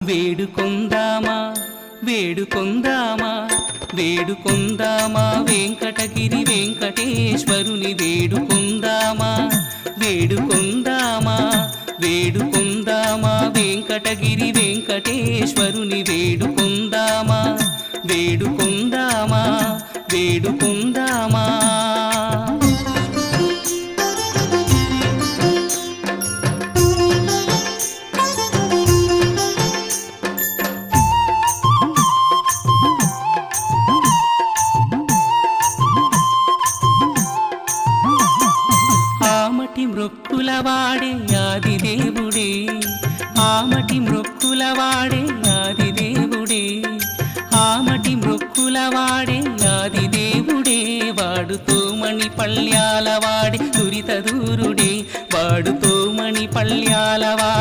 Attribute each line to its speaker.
Speaker 1: వేడుకొందామా వేడుకొందామా వేడుకొందామా వెంకటగిరి వెంకటేశ్వరుని వేడుకొందామా వేడుకొందామా వేడుకొందామా వెంకటగిరి వెంకటేశ్వరుని వేడుకొందామా వేడుకొందామా వేడుకొందామా ఆమటి మృక్కులవాడే ఆదిదేవుడే ఆమటి మృక్కులవాడే ఆదిదేవుడే ఆమటి మృక్కులవాడే ఆదిదేవుడే వాడుతో మణి పళ్ళ్యాలవాడే దురిత దూరుడే వాడుతో మణి పళ్ళ్యాలవాడే